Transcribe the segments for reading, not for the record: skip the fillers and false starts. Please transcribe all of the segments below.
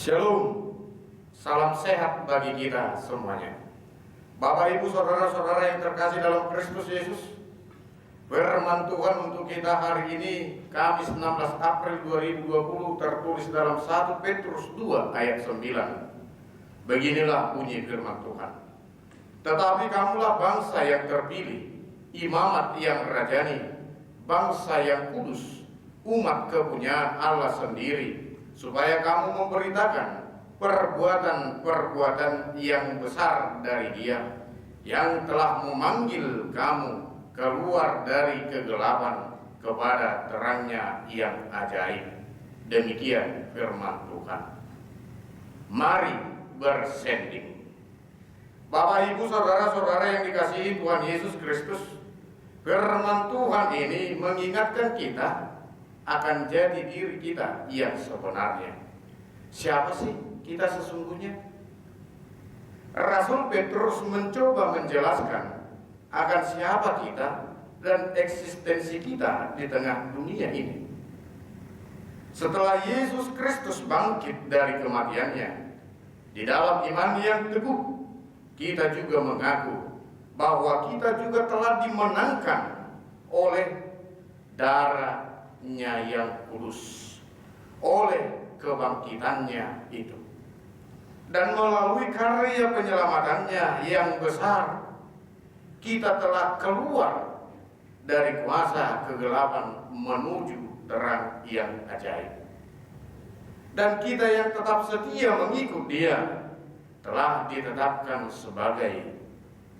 Shalom, salam sehat bagi kita semuanya. Bapak, Ibu, saudara-saudara yang terkasih dalam Kristus Yesus, firman Tuhan untuk kita hari ini, Kamis 16 April 2020, tertulis dalam 1 Petrus 2 ayat 9. Beginilah bunyi firman Tuhan. Tetapi kamulah bangsa yang terpilih, imamat yang rajani, bangsa yang kudus, umat kepunyaan Allah sendiri, supaya kamu memberitakan perbuatan-perbuatan yang besar dari Dia yang telah memanggil kamu keluar dari kegelapan kepada terangnya yang ajaib. Demikian firman Tuhan. Mari bersanding. Bapak, Ibu, saudara-saudara yang dikasihi Tuhan Yesus Kristus, firman Tuhan ini mengingatkan kita akan jadi diri kita yang sebenarnya. Siapa sih kita sesungguhnya? Rasul Petrus mencoba menjelaskan akan siapa kita dan eksistensi kita di tengah dunia ini. Setelah Yesus Kristus bangkit dari kematiannya, di dalam iman yang teguh, kita juga mengaku bahwa kita juga telah dimenangkan oleh darah yang kudus, oleh kebangkitannya itu, dan melalui karya penyelamatannya yang besar, kita telah keluar dari kuasa kegelapan menuju terang yang ajaib. Dan kita yang tetap setia mengikut Dia telah ditetapkan sebagai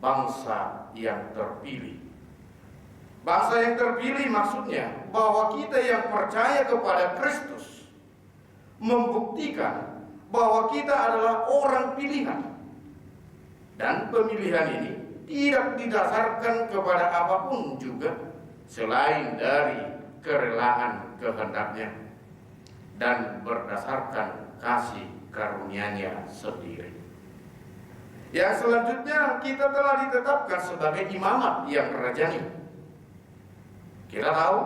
bangsa yang terpilih. Bangsa yang terpilih maksudnya bahwa kita yang percaya kepada Kristus membuktikan bahwa kita adalah orang pilihan. Dan pemilihan ini tidak didasarkan kepada apapun juga selain dari kerelaan kehendaknya dan berdasarkan kasih karunia-Nya sendiri. Yang selanjutnya, kita telah ditetapkan sebagai imamat yang rajani. Kita tahu,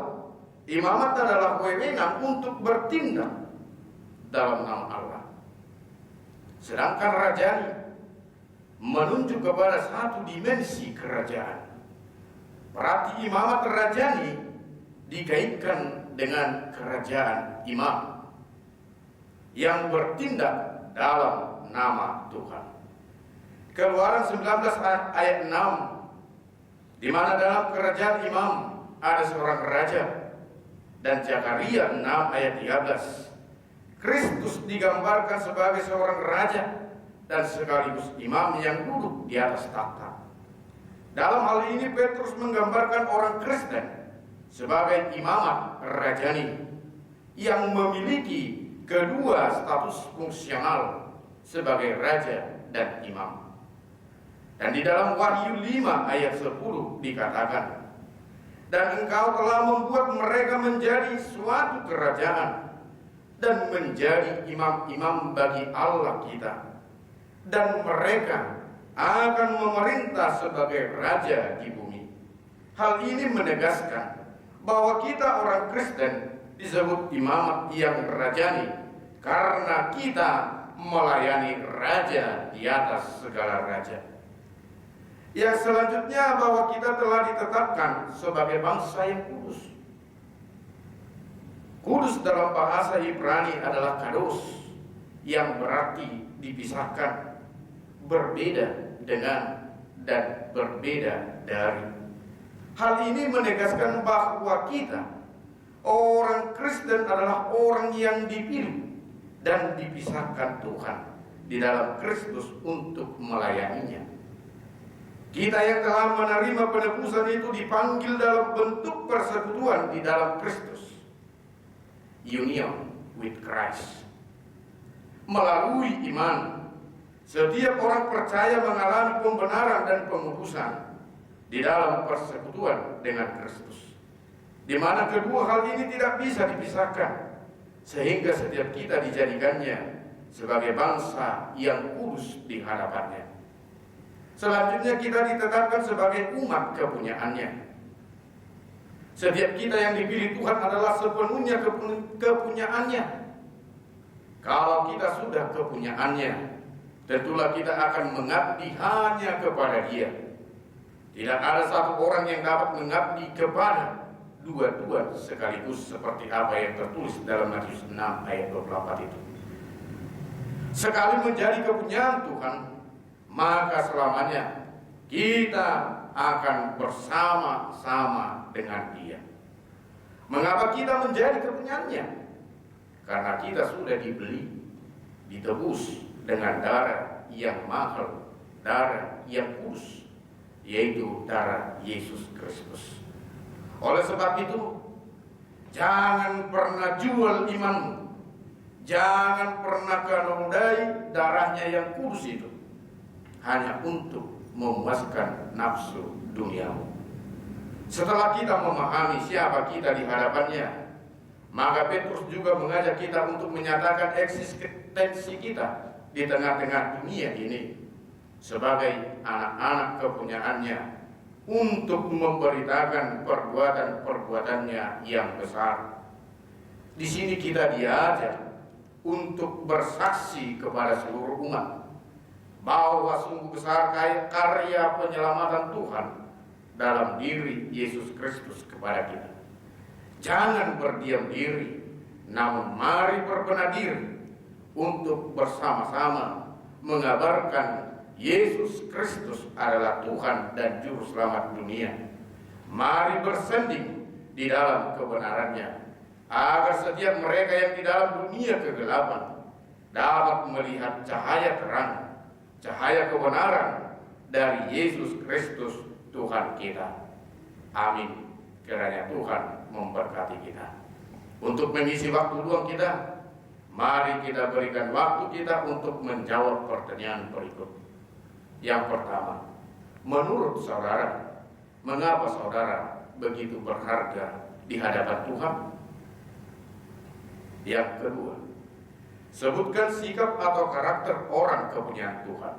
imamat adalah wewenang untuk bertindak dalam nama Allah. Sedangkan rajani menunjuk kepada satu dimensi kerajaan. Berarti imamat rajani dikaitkan dengan kerajaan imam yang bertindak dalam nama Tuhan. Keluaran 19 ayat 6, di mana dalam kerajaan imam ada seorang raja, dan Zakaria 6 ayat 13, Kristus digambarkan sebagai seorang raja dan sekaligus imam yang duduk di atas takhta. Dalam hal ini Petrus menggambarkan orang Kristen sebagai imamat rajani yang memiliki kedua status fungsional sebagai raja dan imam. Dan di dalam Wahyu 5 ayat 10 dikatakan, dan engkau telah membuat mereka menjadi suatu kerajaan dan menjadi imam-imam bagi Allah kita, dan mereka akan memerintah sebagai raja di bumi. Hal ini menegaskan bahwa kita orang Kristen disebut imamat yang rajani karena kita melayani raja di atas segala raja. Yang selanjutnya, bahwa kita telah ditetapkan sebagai bangsa yang kudus. Kudus dalam bahasa Ibrani adalah kados, yang berarti dipisahkan, berbeda dengan, dan berbeda dari. Hal ini menegaskan bahwa kita, orang Kristen, adalah orang yang dipilih dan dipisahkan Tuhan di dalam Kristus untuk melayaninya. Kita yang telah menerima penebusan itu dipanggil dalam bentuk persekutuan di dalam Kristus, union with Christ. Melalui iman, setiap orang percaya mengalami pembenaran dan pengudusan di dalam persekutuan dengan Kristus, di mana kedua hal ini tidak bisa dipisahkan, sehingga setiap kita dijadikannya sebagai bangsa yang kudus di hadapannya. Selanjutnya, kita ditetapkan sebagai umat kepunyaannya. Setiap kita yang dipilih Tuhan adalah sepenuhnya kepunyaannya. Kalau kita sudah kepunyaannya, tentulah kita akan mengabdi hanya kepada Dia. Tidak ada satu orang yang dapat mengabdi kepada dua-dua sekaligus, seperti apa yang tertulis dalam Matius 6 ayat 24 itu. Sekali menjadi kepunyaan Tuhan, maka selamanya kita akan bersama-sama dengan Dia. Mengapa kita menjadi kepunyaannya? Karena kita sudah dibeli, ditebus dengan darah yang mahal, darah yang kudus, yaitu darah Yesus Kristus. Oleh sebab itu, jangan pernah jual imanmu, jangan pernah kau nodai darahnya yang kudus itu hanya untuk memuaskan nafsu duniamu. Setelah kita memahami siapa kita di hadapannya, maka Petrus juga mengajak kita untuk menyatakan eksistensi kita di tengah-tengah dunia ini sebagai anak-anak kepunyaannya, untuk memberitakan perbuatan-perbuatannya yang besar. Di sini kita diajar untuk bersaksi kepada seluruh umat bahwa sungguh besar karya penyelamatan Tuhan dalam diri Yesus Kristus kepada kita. Jangan berdiam diri, namun mari berbenah diri untuk bersama-sama mengabarkan Yesus Kristus adalah Tuhan dan Juru Selamat dunia. Mari bersanding di dalam kebenarannya, agar setiap mereka yang di dalam dunia kegelapan dapat melihat cahaya terang, cahaya kebenaran dari Yesus Kristus Tuhan kita. Amin. Kiranya Tuhan memberkati kita. Untuk mengisi waktu luang kita, mari kita berikan waktu kita untuk menjawab pertanyaan berikut. Yang pertama, menurut saudara, mengapa saudara begitu berharga di hadapan Tuhan? Yang kedua, sebutkan sikap atau karakter orang kepunyaan Tuhan.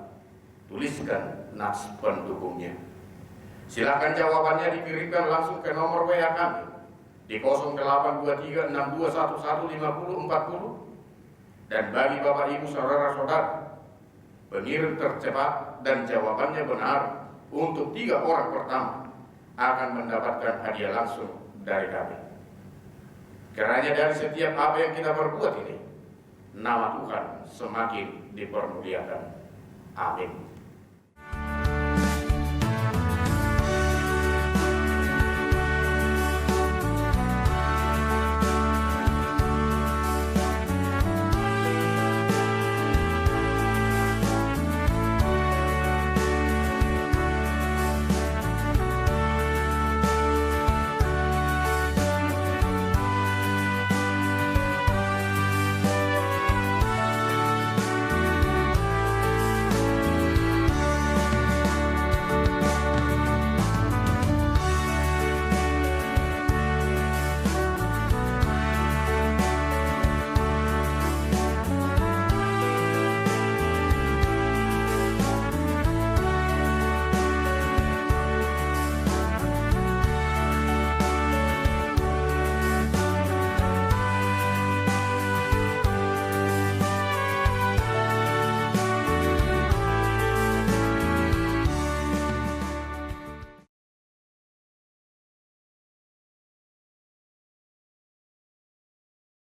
Tuliskan nas pendukungnya. Silakan jawabannya dikirimkan langsung ke nomor WA kami di 082362115040. Dan bagi Bapak Ibu saudara-saudara, pengirim tercepat dan jawabannya benar untuk 3 orang pertama akan mendapatkan hadiah langsung dari kami. Kiranya dari setiap apa yang kita perbuat ini, nama Tuhan semakin dipermuliakan. Amin.